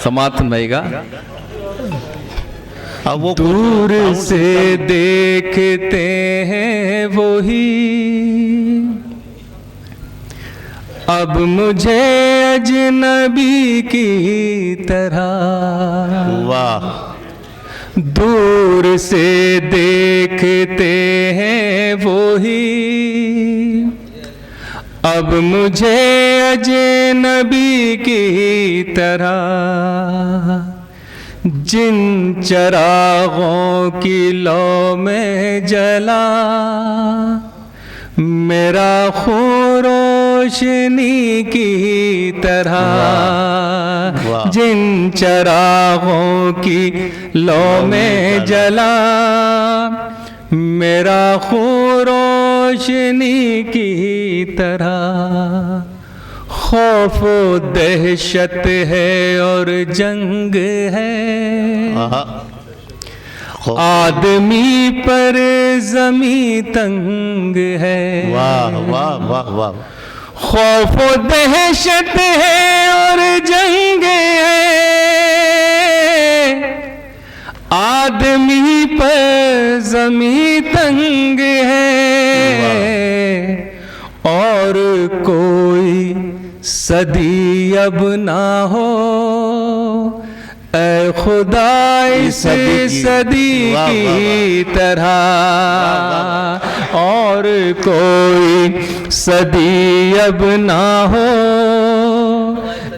समाप्त रहेगा। अब वो दूर से देखते हैं वही, अब मुझे अजनबी की तरह। वाह, दूर से देखते हैं वही, अब मुझे अजनबी की तरह। जिन चरागों की लौ में जला मेरा खून रोशनी की तरह। जिन चरागों की लौ में जला मेरा खून रोशनी की तरह। खौफ दहशत है और जंग है, आदमी पर जमी तंग है। वाह वाह वाह वाह। खौफ दहशत है और जंग है, आदमी पर जमी तंग है। और कोई सदी अब ना हो ऐ खुदा इस सदी की तरह। और कोई सदी अब ना हो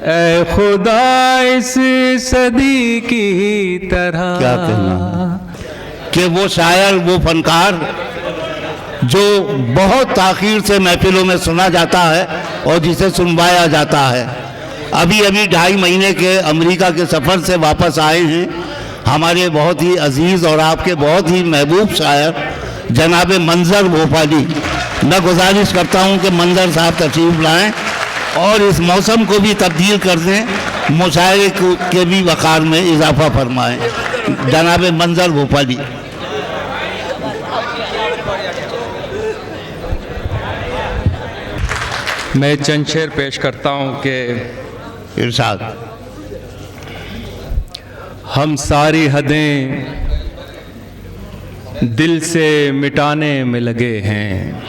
ऐ खुदा इस सदी की तरह। क्या कहना कि वो शायर, वो फनकार जो बहुत ताख़ीर से महफिलों में सुना जाता है और जिसे सुनवाया जाता है। अभी अभी 2.5 महीने के अमेरिका के सफ़र से वापस आए हैं हमारे बहुत ही अजीज़ और आपके बहुत ही महबूब शायर जनाब मंजर भोपाली। मैं गुजारिश करता हूं कि मंजर साहब तशरीफ़ लाएं और इस मौसम को भी तब्दील कर दें, मुशायरे के भी वक़ार में इजाफा फरमाएं। जनाब मंजर भोपाली। मैं चंद शेर पेश करता हूँ कि इरशाद। हम सारी हदें दिल से मिटाने में लगे हैं।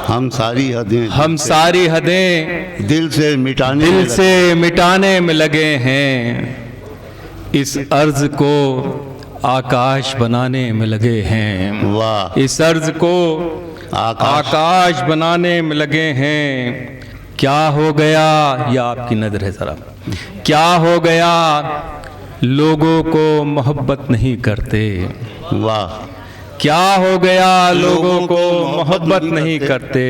हम सारी हदें दिल से मिटाने में लगे हैं। इस अर्ज़ को आकाश बनाने में लगे हैं। वाह। इस अर्ज़ को आकाश बनाने में लगे हैं। क्या हो गया, या आपकी नज़र है ज़रा, क्या हो गया लोगों को मोहब्बत नहीं करते। वाह। क्या हो गया लोगों को मोहब्बत नहीं करते।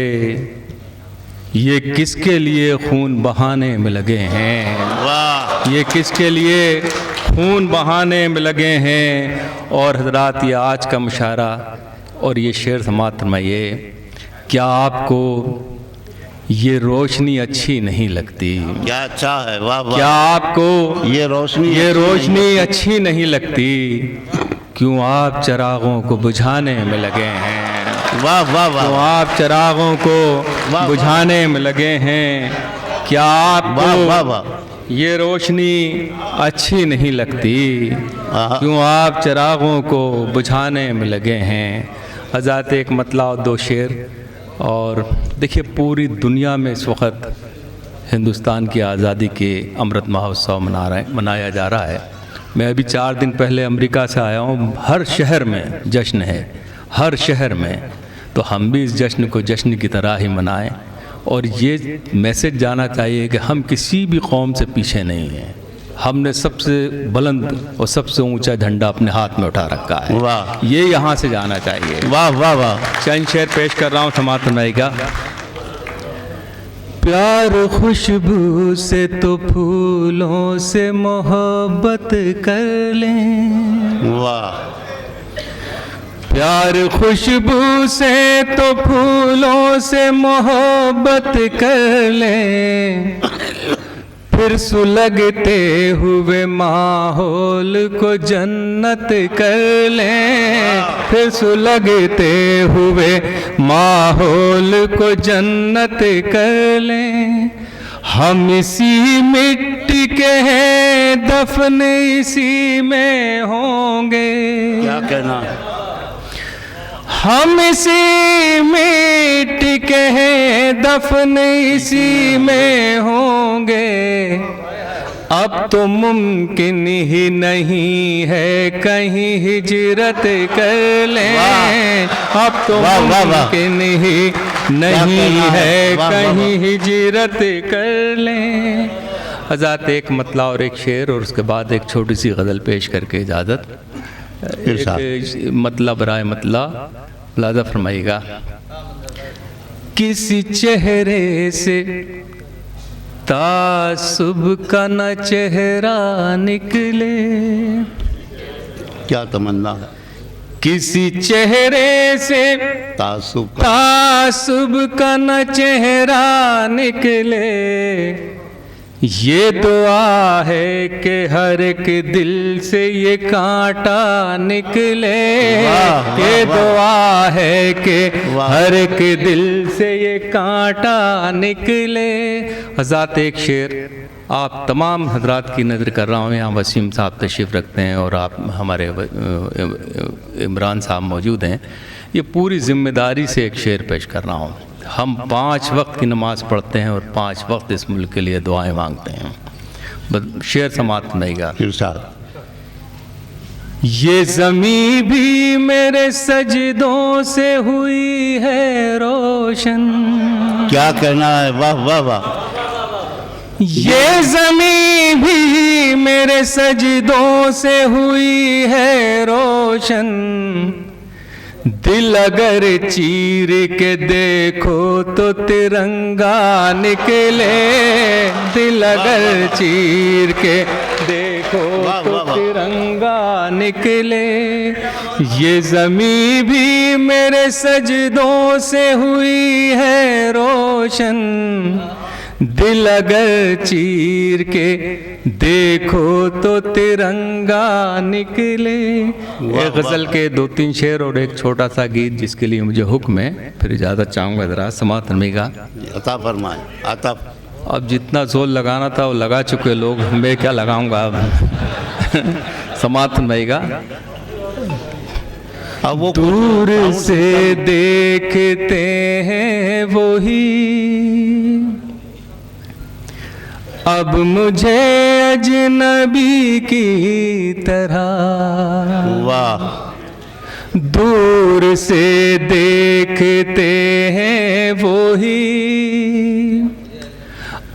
ये किसके लिए खून बहाने में लगे हैं। वाह। ये किसके लिए खून बहाने में लगे हैं। और हजरात, ये आज का मुशायरा और ये शेर समाप्त फरमाइए। क्या आपको ये रोशनी अच्छी नहीं लगती। क्या अच्छा है। वाह वाह। क्या आपको ये रोशनी अच्छी नहीं लगती। क्यों आप चरागों को बुझाने में लगे हैं। वाह वाह वाह। क्यों आप चरागों को बुझाने में लगे हैं। क्या आपको ये रोशनी अच्छी नहीं लगती। क्यों आप चरागों को बुझाने में लगे हैं। हज़रत एक मतला और 2 शेर। और देखिए, पूरी दुनिया में इस वक्त हिंदुस्तान की आज़ादी के अमृत महोत्सव मनाया जा रहा है। मैं अभी 4 दिन पहले अमेरिका से आया हूँ। हर शहर में जश्न है, हर शहर में। तो हम भी इस जश्न को जश्न की तरह ही मनाएं और ये मैसेज जाना चाहिए कि हम किसी भी कौम से पीछे नहीं हैं। हमने सबसे बुलंद और सबसे ऊंचा झंडा अपने हाथ में उठा रखा है। वाह। ये यहाँ से जाना चाहिए। वाह वाह वाह। चंद शेर पेश कर रहा हूँ समाप्त रहेगा। प्यार खुशबू से तो फूलों से मोहब्बत कर लें। वाह। प्यार खुशबू से तो फूलों से मोहब्बत कर लें। फिर सुलगते हुए माहौल को जन्नत कर लें। फिर सुलगते हुए माहौल को जन्नत कर लें। हम इसी मिट्टी के हैं दफन इसी में होंगे। क्या कहना है? हम इसी मिट्टी के हैं, दफन इसी में होंगे। अब तो मुमकिन ही नहीं है कहीं हिजरत कर लें। अब तो मुमकिन ही नहीं है कहीं हिजरत कर लें। हज़रत एक मतला और एक शेर और उसके बाद एक छोटी सी गज़ल पेश करके इजाज़त। एक मतला बराए मतला लाजा फरमाइएगा। किसी चेहरे से तासुब का न चेहरा निकले। क्या तमन्ना है? किसी चेहरे से तासुब का न चेहरा निकले। ये दुआ है कि हर एक दिल से ये कांटा निकले। ये दुआ है कि हर एक दिल से ये कांटा निकले। हज़रत एक शेर आप तमाम हजरात की नज़र कर रहा हूँ। यहाँ वसीम साहब तशरीफ़ रखते हैं और आप हमारे इमरान साहब मौजूद हैं। ये पूरी ज़िम्मेदारी से एक शेर पेश कर रहा हूँ। हम 5 वक्त की नमाज़ पढ़ते हैं और 5 वक्त इस मुल्क के लिए दुआएं मांगते हैं। बस शेर समाप्त नहींगा। ये ज़मीं भी मेरे सजदों से हुई है रोशन। क्या कहना है? वाह वाह वाह। ये ज़मीं भी मेरे सजदों से हुई है रोशन। दिल अगर चीर के देखो तो तिरंगा निकले। दिल अगर चीर के देखो तो तिरंगा निकले। ये ज़मीं भी मेरे सजदों से हुई है रोशन। दिल अगर चीर के देखो तो तिरंगा निकले। एक गज़ल के 2-3 शेर और एक छोटा सा गीत जिसके लिए मुझे हुक्म है, फिर इजाज़त चाहूँगा ज़रा समाअत फरमाइएगा। अता फरमाए। अता अब जितना जोर लगाना था वो लगा चुके लोग, मैं क्या लगाऊंगा अब। समाअत फरमाइएगा। अब वो दूर से देखते हैं वही अब मुझे अजनबी की तरह। वाह। दूर से देखते हैं वही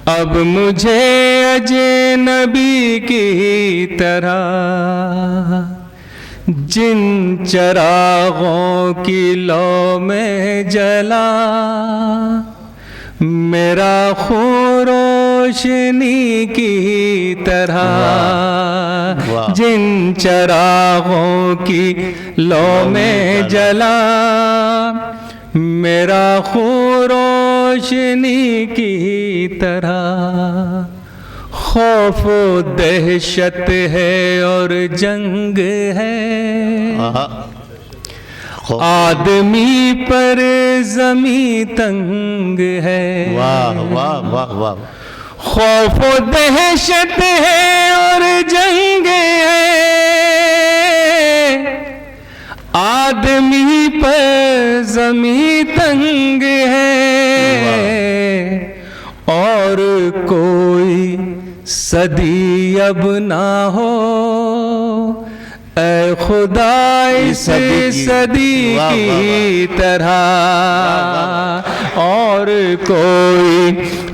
अब मुझे अजनबी की तरह। जिन चरागों की लौ में जला मेरा खून रोशनी की तरह। जिन चरागों की लौ में जला मेरा खून रोशनी की तरह। खौफ दहशत है और जंग है आदमी पर ज़मीं तंग है। वाह वाह वाह वाह। खौफ दहशत है और जंग है आदमी पर ज़मीं तंग है। और कोई सदी अब ना हो ऐ खुदा इस सदी की तरह। और कोई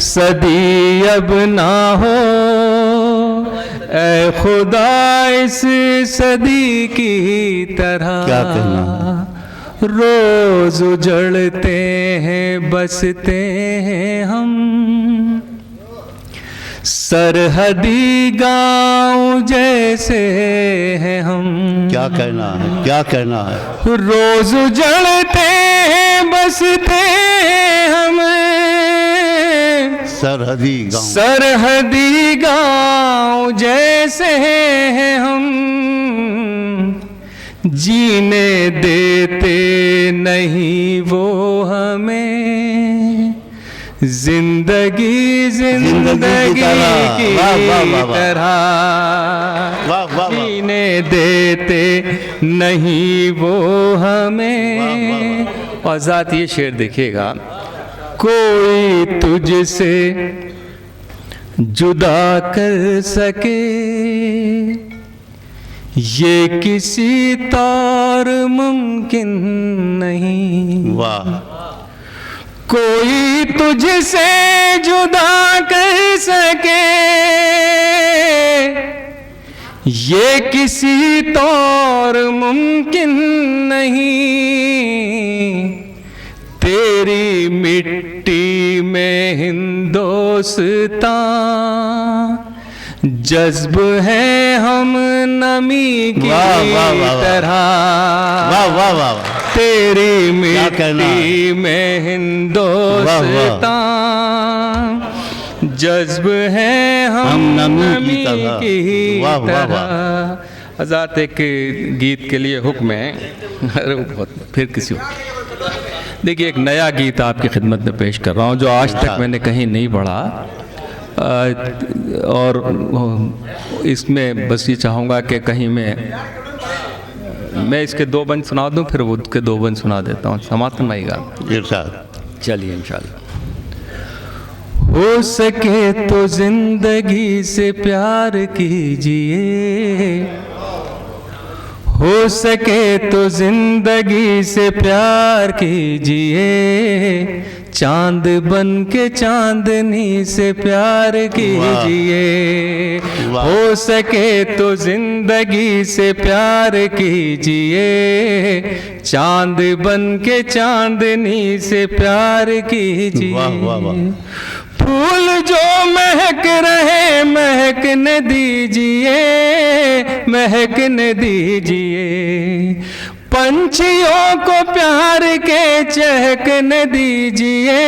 सदी अब ना हो ऐ खुदा इस सदी की तरह। क्या कहना? रोज उजड़ते हैं बसते हैं हम सरहदी गांव जैसे हैं हम। क्या कहना है? क्या कहना है? रोज उजड़ते हैं बसते हैं हम सरहदी गांव जैसे हैं हम। जीने देते नहीं वो हमें जिंदगी जिंदगी की वाह, वाह, वाह, वाह। तरह वाह, वाह, वाह। जीने देते नहीं वो हमें। वाह, वाह, और ज़ात ये शेर देखिएगा, कोई तुझसे जुदा कर सके ये किसी तौर मुमकिन नहीं। वाह, कोई तुझसे जुदा कर सके ये किसी तौर मुमकिन नहीं। तेरी मिट्टी में हिंदोस्तां जज्ब है हम नमी की वाह, वाह, वाह, वाह। तरह। वाह, वाह, वाह, वाह। तेरी क्या कहना मिट्टी में हिंदोस्तां जज्ब है हम नमी की वाह, वाह, तरह। आज़ाद एक गीत के लिए हुक्म है। अरे बहुत फिर किसी देखिए, एक नया गीत आपकी खिदमत में पेश कर रहा हूँ जो आज तक मैंने कहीं नहीं पढ़ा। और इसमें बस ये चाहूँगा कि कहीं मैं इसके 2 बंद सुना दूँ, फिर वो उसके 2 बंद सुना देता हूँ। समाप्त आएगा। इरशाद। चलिए इंशाल्लाह। हो सके तो जिंदगी से प्यार कीजिए, हो सके तो जिंदगी से प्यार कीजिए। चांद बन के चांदनी से प्यार कीजिए। वाह। हो सके तो जिंदगी से प्यार कीजिए। चांद बन के चांदनी से प्यार कीजिए। वाह, वाह, वाह। फूल जो महक रहे महकने दीजिए, महकने दीजिए। पंछियों को प्यार के चहकने दीजिए,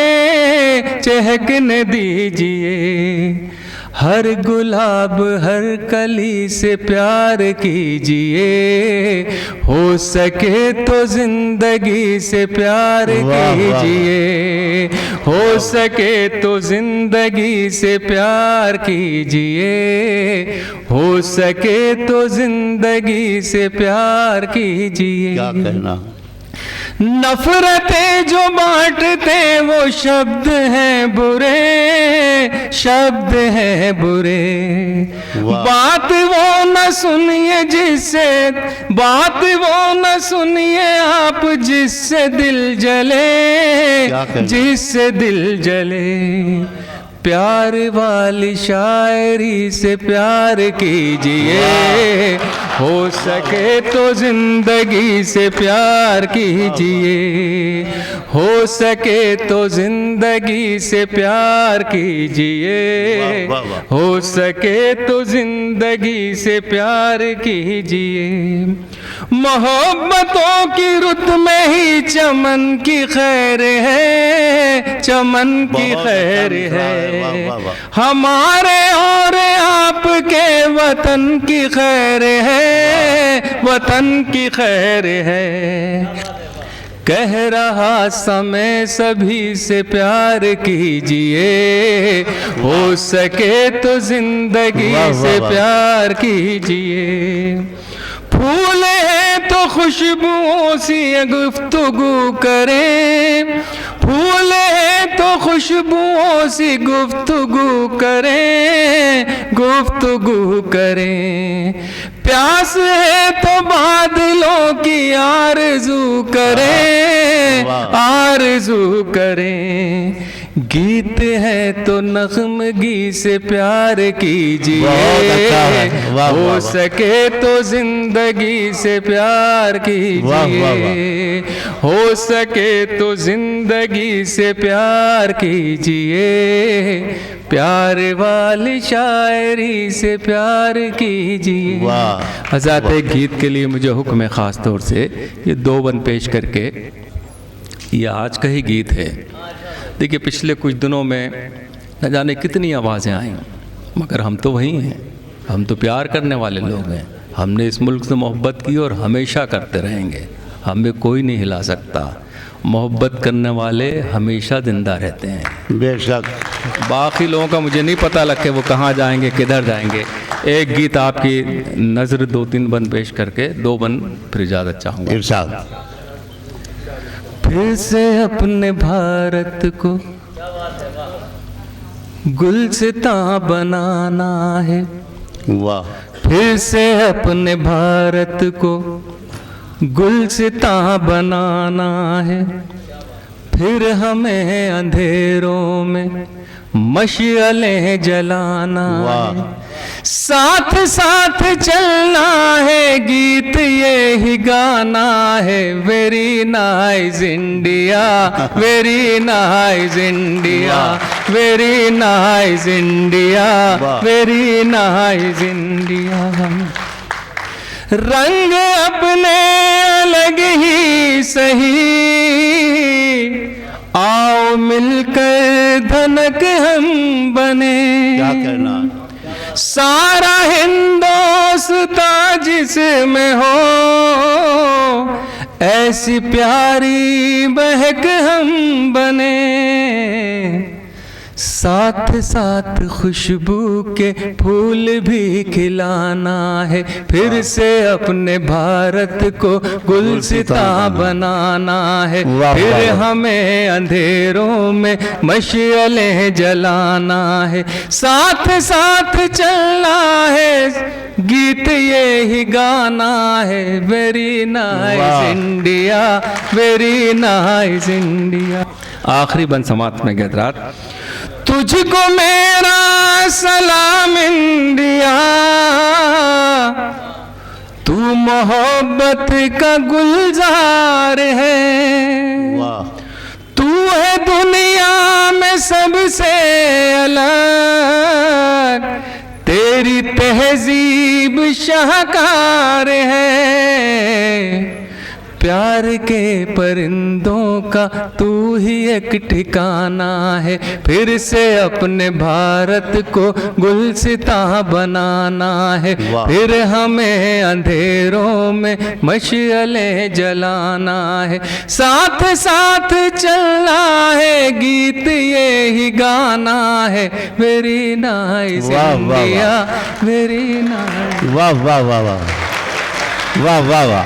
चहकने दीजिए। हर गुलाब हर कली से प्यार कीजिए। हो सके तो जिंदगी से प्यार कीजिए। हो सके तो जिंदगी से प्यार कीजिए। हो सके तो जिंदगी से प्यार कीजिए। क्या कहना। नफरतें जो बांटते वो शब्द हैं बुरे, शब्द हैं बुरे। वाह। बात वो न सुनिए जिससे, बात वो न सुनिए आप जिससे दिल जले, क्या कहना। जिससे दिल जले। प्यार वाली शायरी से प्यार कीजिए। हो सके तो जिंदगी से प्यार कीजिए। हो सके तो जिंदगी से प्यार कीजिए। वाह, वाह, वाह। हो सके तो जिंदगी से प्यार कीजिए। मोहब्बतों की रुत में ही चमन की खैर है, चमन की बहुत खैर अच्छा मिसाल है। वाह, वाह, वाह। हमारे और आपके वतन की खैर है, वतन की खैर है। कह रहा समय सभी से प्यार कीजिए। हो सके तो जिंदगी वाह, वाह, से वाह। प्यार कीजिए। फूल है तो खुशबुओं सी गुफ्तगू करें, फूल है तो खुशबुओं सी गुफ्तगू करें, गुफ्तगू करें। प्यास है तो बादलों की आरज़ू करें, वाह। आरज़ू करें। गीत है तो नग़्मगी से प्यार कीजिए। बहुत अच्छा है। वाह, वाह, हो वाह। सके तो जिंदगी से प्यार वाह, कीजिए। हो सके तो जिंदगी से प्यार कीजिए। प्यार वाली शायरी से प्यार कीजिए। वाह। आज़ाद एक गीत के लिए मुझे हुक्म है ख़ास तौर से ये 2 बंद पेश करके। ये आज का ही गीत है। देखिए पिछले कुछ दिनों में न जाने कितनी आवाज़ें आई, मगर हम तो वही हैं। हम तो प्यार करने वाले लोग हैं। हमने इस मुल्क से मोहब्बत की और हमेशा करते रहेंगे। हमें कोई नहीं हिला सकता। मोहब्बत करने वाले हमेशा जिंदा रहते हैं। बेशक। बाकी लोगों का मुझे नहीं पता लग के वो कहाँ जाएंगे, किधर जाएंगे। एक गीत आपकी नज़र 2-3 बंद पेश करके 2 बंद फिर इजाज़त चाहूँगा। इरशाद। फिर से अपने भारत को गुलसितां बनाना है, वाह। फिर से अपने भारत को गुलसितां बनाना है, फिर हमें अंधेरों में मशअलें जलाना है, साथ साथ चलना है, गीत ये ही गाना है। Very nice India, very nice India, very nice India, very nice India. रंग अपने अलग ही सही, आओ मिलकर धनक हम बने। क्या कहना। सारा हिंदुस्तान जिसमें हो, ऐसी प्यारी महक हम बने। साथ साथ खुशबू के फूल भी खिलाना है, फिर से अपने भारत को गुलसितां बनाना है, फिर हमें अंधेरों में मशअलें जलाना है, साथ साथ चलना है, गीत ये ही गाना है। Very nice India, very nice India. आखिरी बंद समाप्त में गजरात। तुझको मेरा सलाम इंडिया, तू मोहब्बत का गुलजार है। वाह। तू है दुनिया में सबसे अलग, तेरी तहजीब शाहकार है। प्यार के परिंदों का तू ही एक ठिकाना है, फिर से अपने भारत को गुलसितां बनाना है, फिर हमें अंधेरों में मशअलें जलाना है, साथ साथ चलना है, गीत ये ही गाना है। Very nice India, very nice. वाह वाह वाह वाह वाह वाह वाह।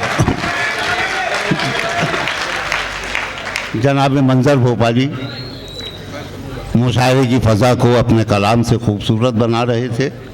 जनाब मंजर भोपाली मुशायरे की फ़ज़ा को अपने कलाम से खूबसूरत बना रहे थे।